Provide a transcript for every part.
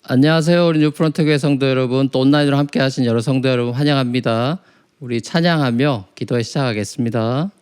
안녕하세요. 우리 뉴프런트 교회 성도 여러분, 또 온라인으로 함께 하신 여러 성도 여러분 환영합니다. 우리 찬양하며 기도에 시작하겠습니다.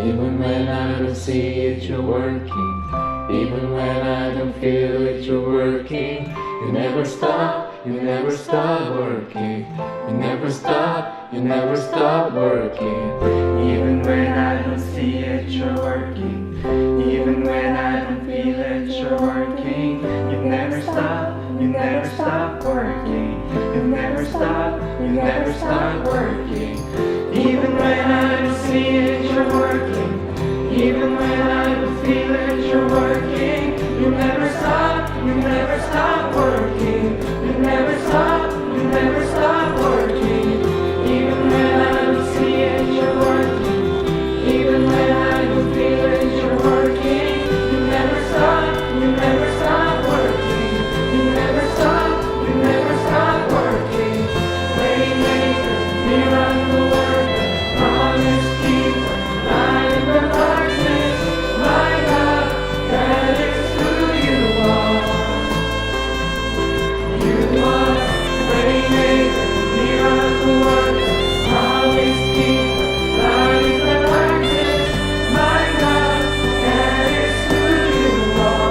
Even when I don't see it, you're working. Even when I don't feel it, you're working. You never stop working. You never stop working. Even when I don't see it, you're working. Even when I don't feel it, you're working. You never stop working. You never stop working. Even when I don't see it, you're working. Even when I don't feel it, you're working. You never stop working. You never stop working. Even when I don't see it, you're working. Even when I don't feel it, you're working. You never stop working. You never stop working. Waymaker, miracle worker, promise keeper, light in the darkness, my God, that is who you are. You are waymaker, miracle worker, promise keeper, light in the darkness, my God, that is who you are.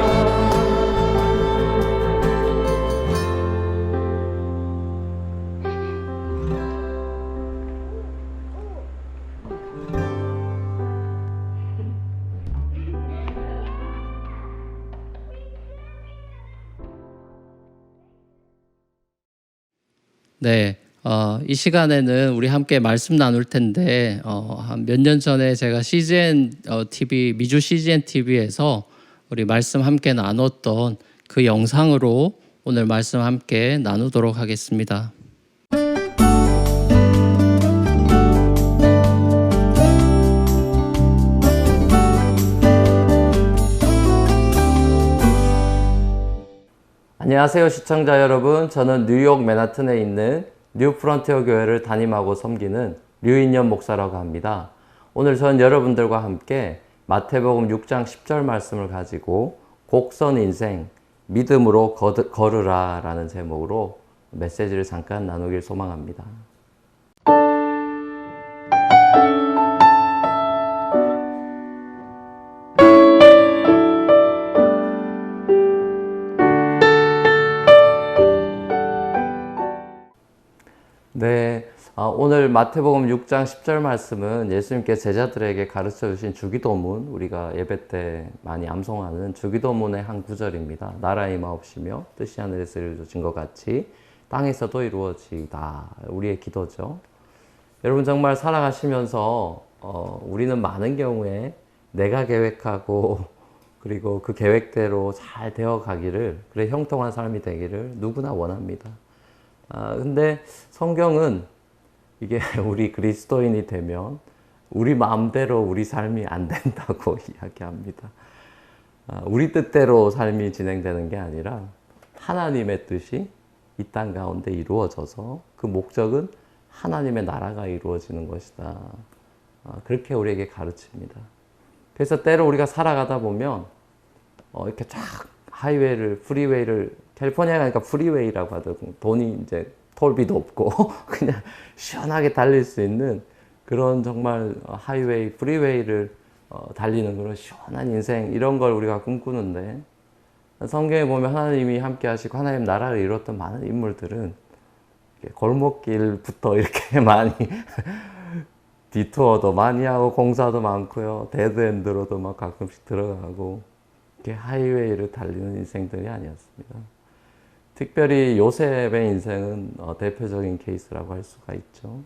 네, 이 시간에는 우리 함께 말씀 나눌 텐데 한 몇 년 전에 제가 CGN TV, 미주 CGN TV에서 우리 말씀 함께 나눴던 그 영상으로 오늘 말씀 함께 나누도록 하겠습니다. 안녕하세요 시청자 여러분, 저는 뉴욕 맨하튼에 있는 뉴프런티어 교회를 담임하고 섬기는 류인현 목사라고 합니다. 오늘 저는 여러분들과 함께 마태복음 6장 10절 말씀을 가지고 곡선 인생 믿음으로 걸으라 라는 제목으로 메시지를 잠깐 나누길 소망합니다. 네, 오늘 마태복음 6장 10절 말씀은 예수님께서 제자들에게 가르쳐 주신 주기도문, 우리가 예배 때 많이 암송하는 주기도문의 한 구절입니다. 나라의 마옵시며 뜻이 하늘에서 이루어진 것 같이 땅에서도 이루어지다. 우리의 기도죠. 여러분 정말 살아가시면서 우리는 많은 경우에 내가 계획하고 그리고 그 계획대로 잘 되어 가기를, 그래 형통한 삶이 되기를 누구나 원합니다. 근데 성경은 이게 우리 그리스도인이 되면 우리 마음대로 우리 삶이 안 된다고 이야기합니다. 우리 뜻대로 삶이 진행되는 게 아니라 하나님의 뜻이 이 땅 가운데 이루어져서 그 목적은 하나님의 나라가 이루어지는 것이다. 그렇게 우리에게 가르칩니다. 그래서 때로 우리가 살아가다 보면 이렇게 쫙 하이웨이를, 프리웨이를, 캘리포니아 가니까 프리웨이라고 하더라고요. 돈이 이제 톨비도 없고 그냥 시원하게 달릴 수 있는 그런 정말 하이웨이, 프리웨이를 달리는 그런 시원한 인생, 이런 걸 우리가 꿈꾸는데, 성경에 보면 하나님이 함께 하시고 하나님 나라를 이뤘던 많은 인물들은 골목길부터 이렇게 많이 디투어도 많이 하고 공사도 많고요. 데드엔드로도 막 가끔씩 들어가고 이렇게 하이웨이를 달리는 인생들이 아니었습니다. 특별히 요셉의 인생은 대표적인 케이스라고 할 수가 있죠.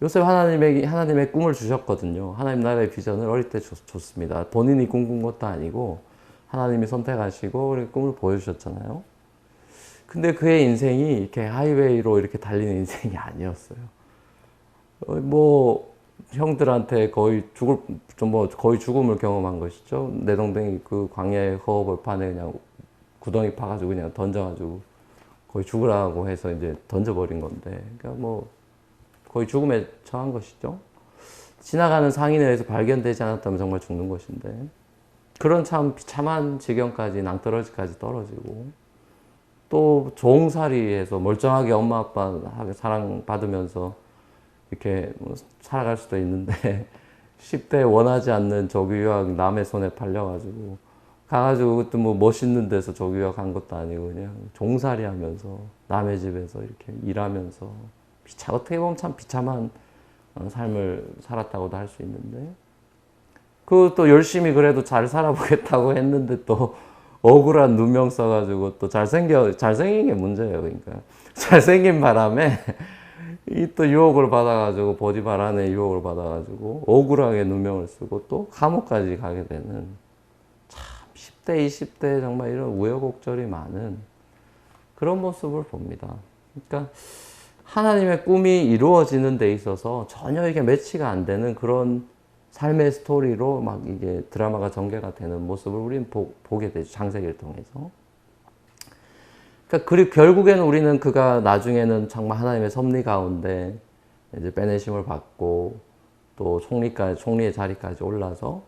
요셉 하나님의 꿈을 주셨거든요. 하나님 나라의 비전을 어릴 때 줬습니다. 본인이 꿈꾼 것도 아니고 하나님이 선택하시고 꿈을 보여주셨잖아요. 근데 그의 인생이 이렇게 하이웨이로 이렇게 달리는 인생이 아니었어요. 뭐 형들한테 거의 거의 죽음을 경험한 것이죠. 내 동생이 그 광야의 허허벌판에 그냥 구덩이 파가지고 그냥 던져가지고 거의 죽으라고 해서 이제 던져버린 건데, 그러니까 뭐 거의 죽음에 처한 것이죠. 지나가는 상인에 의해서 발견되지 않았다면 정말 죽는 것인데, 그런 참 비참한 지경까지, 낭떠러지까지 떨어지고, 또 종살이에서 멀쩡하게 엄마 아빠 사랑받으면서 이렇게 살아갈 수도 있는데 10대 원하지 않는 조기유학 남의 손에 팔려가지고 가가지고 그것도 뭐 멋있는 데서 조기유학 한 것도 아니고 그냥 종살이 하면서 남의 집에서 이렇게 일하면서 어떻게 보면 참 비참한 삶을 살았다고도 할 수 있는데, 그것도 열심히 그래도 잘 살아보겠다고 했는데 또 억울한 누명 써가지고 또 잘생긴 게 문제예요. 그러니까 잘생긴 바람에 이 또 유혹을 받아가지고, 보디바란의 유혹을 받아가지고 억울하게 누명을 쓰고 또 감옥까지 가게 되는, 참 10대 20대 정말 이런 우여곡절이 많은 그런 모습을 봅니다. 그러니까 하나님의 꿈이 이루어지는 데 있어서 전혀 이게 매치가 안 되는 그런 삶의 스토리로 막 이게 드라마가 전개가 되는 모습을 우리는 보게 되죠. 창세기를 통해서. 그러니까 그리고 결국에는 우리는 그가 나중에는 정말 하나님의 섭리 가운데 이제 빼내심을 받고 또 총리의 자리까지 올라서,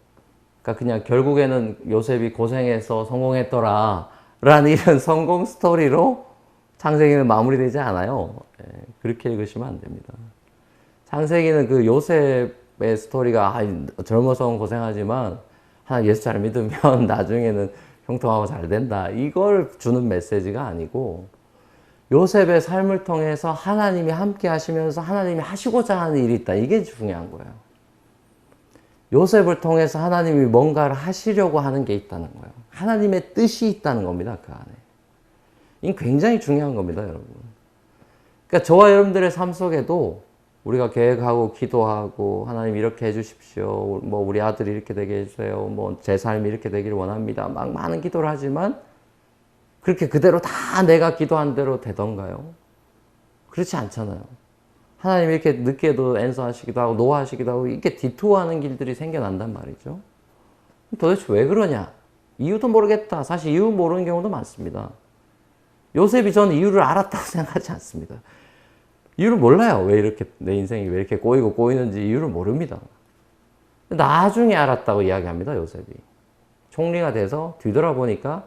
그러니까 그냥 결국에는 요셉이 고생해서 성공했더라 라는 이런 성공 스토리로 창세기는 마무리되지 않아요. 그렇게 읽으시면 안 됩니다. 창세기는 그 요셉의 스토리가 젊어서 고생하지만 하나 예수 잘 믿으면 나중에는 형통하고 잘 된다, 이걸 주는 메시지가 아니고, 요셉의 삶을 통해서 하나님이 함께 하시면서 하나님이 하시고자 하는 일이 있다, 이게 중요한 거예요. 요셉을 통해서 하나님이 뭔가를 하시려고 하는 게 있다는 거예요. 하나님의 뜻이 있다는 겁니다, 그 안에. 이게 굉장히 중요한 겁니다, 여러분. 그러니까 저와 여러분들의 삶 속에도 우리가 계획하고 기도하고 하나님 이렇게 해주십시오, 뭐 우리 아들이 이렇게 되게 해주세요, 뭐 제 삶이 이렇게 되기를 원합니다, 막 많은 기도를 하지만 그렇게 그대로 다 내가 기도한 대로 되던가요? 그렇지 않잖아요. 하나님 이렇게 늦게도 앤서하시기도 하고 노하시기도 하고 이렇게 디투어하는 길들이 생겨난단 말이죠. 도대체 왜 그러냐? 이유도 모르겠다. 사실 이유 모르는 경우도 많습니다. 요셉이 저는 이유를 알았다고 생각하지 않습니다. 이유를 몰라요. 왜 이렇게 내 인생이 왜 이렇게 꼬이는지 이유를 모릅니다. 나중에 알았다고 이야기합니다, 요셉이. 총리가 돼서 뒤돌아보니까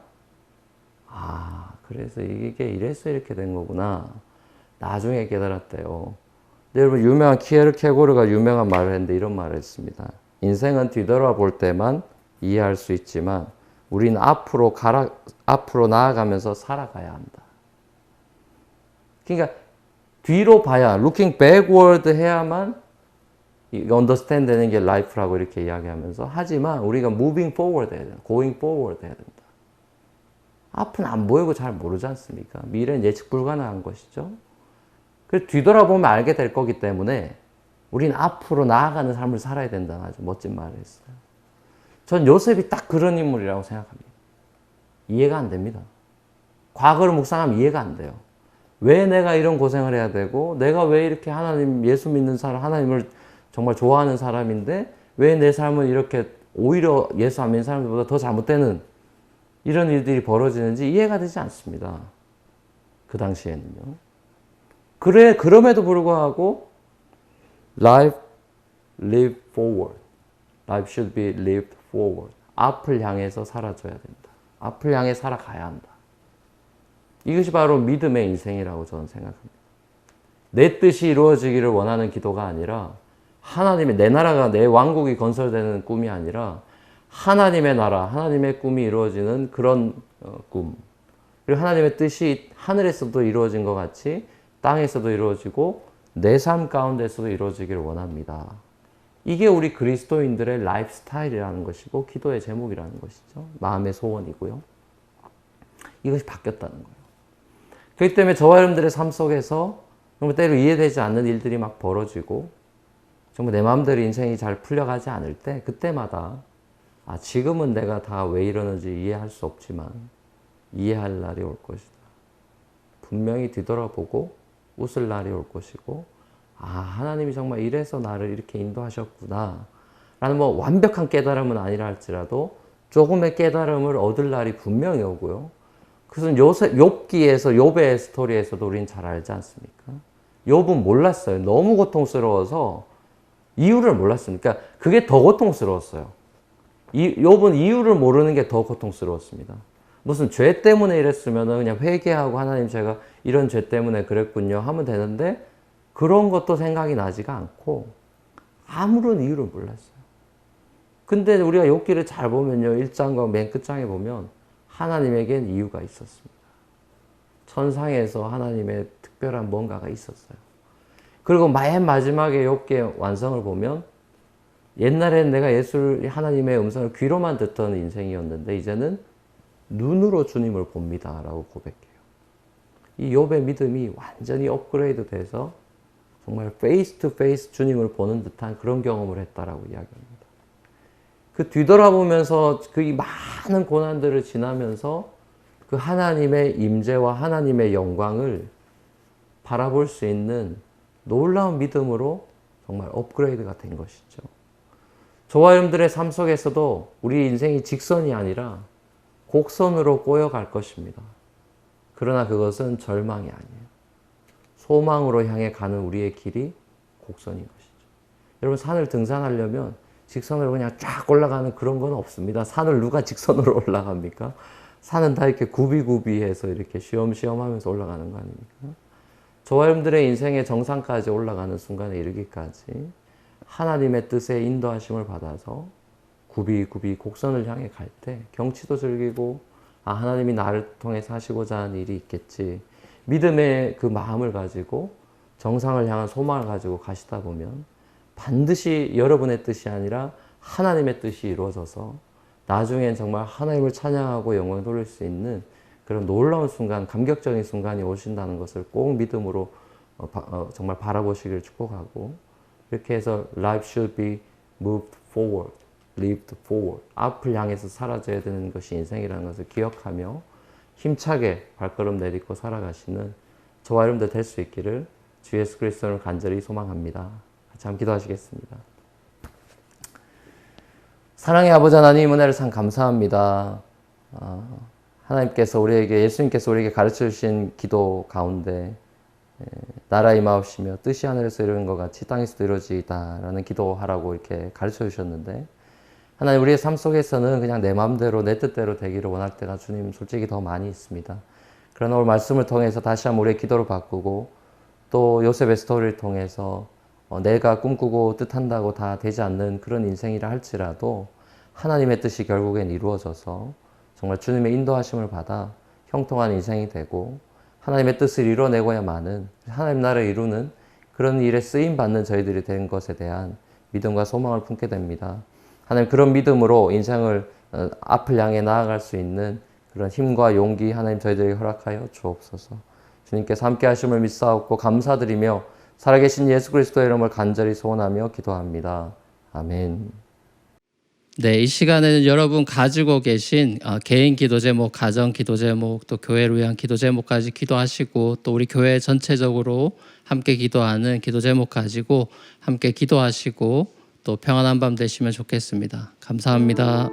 그래서 이게 이래서 이렇게 된 거구나, 나중에 깨달았대요. 근데 여러분, 유명한 키에르케고르가 유명한 말을 했는데 이런 말을 했습니다. 인생은 뒤돌아볼 때만 이해할 수 있지만 우리는 앞으로 나아가면서 살아가야 한다. 그러니까 뒤로 봐야, looking backward 해야만 understand 되는 게 life라고 이렇게 이야기하면서, 하지만 우리가 moving forward 해야 된다. going forward 해야 된다. 앞은 안 보이고 잘 모르지 않습니까? 미래는 예측 불가능한 것이죠. 그래서 뒤돌아보면 알게 될 거기 때문에 우리는 앞으로 나아가는 삶을 살아야 된다는 아주 멋진 말을 했어요. 전 요셉이 딱 그런 인물이라고 생각합니다. 이해가 안 됩니다. 과거를 묵상하면 이해가 안 돼요. 왜 내가 이런 고생을 해야 되고, 내가 왜 이렇게 하나님, 예수 믿는 사람, 하나님을 정말 좋아하는 사람인데 왜 내 삶은 이렇게 오히려 예수 안 믿는 사람들보다 더 잘못되는 이런 일들이 벌어지는지 이해가 되지 않습니다. 그 당시에는요. 그럼에도 불구하고 life live forward. Life should be lived forward. 앞을 향해서 살아줘야 된다. 앞을 향해 살아가야 한다. 이것이 바로 믿음의 인생이라고 저는 생각합니다. 내 뜻이 이루어지기를 원하는 기도가 아니라 하나님의 내 나라가 내 왕국이 건설되는 꿈이 아니라 하나님의 나라, 하나님의 꿈이 이루어지는 그런 꿈. 그리고 하나님의 뜻이 하늘에서도 이루어진 것 같이 땅에서도 이루어지고 내 삶 가운데서도 이루어지기를 원합니다. 이게 우리 그리스도인들의 라이프 스타일이라는 것이고 기도의 제목이라는 것이죠. 마음의 소원이고요. 이것이 바뀌었다는 거예요. 그렇기 때문에 저와 여러분들의 삶 속에서 정말 때로 이해되지 않는 일들이 막 벌어지고 정말 내 마음대로 인생이 잘 풀려가지 않을 때 그때마다 지금은 내가 다 왜 이러는지 이해할 수 없지만 이해할 날이 올 것이다. 분명히 뒤돌아보고 웃을 날이 올 것이고 하나님이 정말 이래서 나를 이렇게 인도하셨구나 라는 완벽한 깨달음은 아니라 할지라도 조금의 깨달음을 얻을 날이 분명히 오고요. 그것은 욥기에서 욥의 스토리에서도 우리는 잘 알지 않습니까? 욥은 몰랐어요. 너무 고통스러워서 이유를 몰랐으니까 그게 더 고통스러웠어요. 욥은 이유를 모르는 게 더 고통스러웠습니다. 무슨 죄 때문에 이랬으면 그냥 회개하고 하나님 제가 이런 죄 때문에 그랬군요 하면 되는데 그런 것도 생각이 나지가 않고 아무런 이유를 몰랐어요. 근데 우리가 욥기를 잘 보면요. 1장과 맨 끝장에 보면 하나님에겐 이유가 있었습니다. 천상에서 하나님의 특별한 뭔가가 있었어요. 그리고 맨 마지막에 욥기의 완성을 보면 옛날에는 내가 하나님의 음성을 귀로만 듣던 인생이었는데 이제는 눈으로 주님을 봅니다 라고 고백해요. 이 욥의 믿음이 완전히 업그레이드 돼서 정말 페이스 투 페이스 주님을 보는 듯한 그런 경험을 했다라고 이야기합니다. 그 뒤돌아보면서 그 많은 고난들을 지나면서 그 하나님의 임재와 하나님의 영광을 바라볼 수 있는 놀라운 믿음으로 정말 업그레이드가 된 것이죠. 저와 여러분들의 삶 속에서도 우리 인생이 직선이 아니라 곡선으로 꼬여갈 것입니다. 그러나 그것은 절망이 아니에요. 소망으로 향해 가는 우리의 길이 곡선인 것이죠. 여러분 산을 등산하려면 직선으로 그냥 쫙 올라가는 그런 건 없습니다. 산을 누가 직선으로 올라갑니까? 산은 다 이렇게 굽이굽이해서 이렇게 쉬엄쉬엄 하면서 올라가는 거 아닙니까? 저와 여러분들의 인생의 정상까지 올라가는 순간에 이르기까지 하나님의 뜻에 인도하심을 받아서 굽이굽이 곡선을 향해 갈 때 경치도 즐기고 하나님이 나를 통해서 하시고자 하는 일이 있겠지. 믿음의 그 마음을 가지고 정상을 향한 소망을 가지고 가시다 보면 반드시 여러분의 뜻이 아니라 하나님의 뜻이 이루어져서 나중엔 정말 하나님을 찬양하고 영광을 돌릴 수 있는 그런 놀라운 순간, 감격적인 순간이 오신다는 것을 꼭 믿음으로 정말 바라보시기를 축복하고 이렇게 해서 life should be moved forward, lived forward. 앞을 향해서 살아져야 되는 것이 인생이라는 것을 기억하며 힘차게 발걸음 내딛고 살아가시는 저와 여러분들 될 수 있기를 주 예수 그리스도를 간절히 소망합니다. 같이 한번 기도하시겠습니다. 사랑의 아버지 하나님 은혜를 참 감사합니다. 하나님께서 우리에게 예수님께서 우리에게 가르쳐 주신 기도 가운데 나라 임하옵시며 뜻이 하늘에서 이루어진 것 같이 땅에서도 이루어지이다라는 기도하라고 이렇게 가르쳐 주셨는데 하나님 우리의 삶 속에서는 그냥 내 마음대로 내 뜻대로 되기를 원할 때가 주님 솔직히 더 많이 있습니다. 그러나 오늘 말씀을 통해서 다시 한번 우리의 기도를 바꾸고 또 요셉의 스토리를 통해서 내가 꿈꾸고 뜻한다고 다 되지 않는 그런 인생이라 할지라도 하나님의 뜻이 결국엔 이루어져서 정말 주님의 인도하심을 받아 형통한 인생이 되고 하나님의 뜻을 이뤄내고야만은 하나님 나라를 이루는 그런 일에 쓰임받는 저희들이 된 것에 대한 믿음과 소망을 품게 됩니다. 하나님 그런 믿음으로 인생을 앞을 향해 나아갈 수 있는 그런 힘과 용기 하나님 저희들에게 허락하여 주옵소서. 주님께서 함께 하심을 믿사옵고 감사드리며 살아계신 예수 그리스도의 이름을 간절히 소원하며 기도합니다. 아멘. 네, 이 시간에는 여러분 가지고 계신 개인 기도 제목, 가정 기도 제목, 또 교회를 위한 기도 제목까지 기도하시고 또 우리 교회 전체적으로 함께 기도하는 기도 제목 가지고 함께 기도하시고 또 평안한 밤 되시면 좋겠습니다. 감사합니다.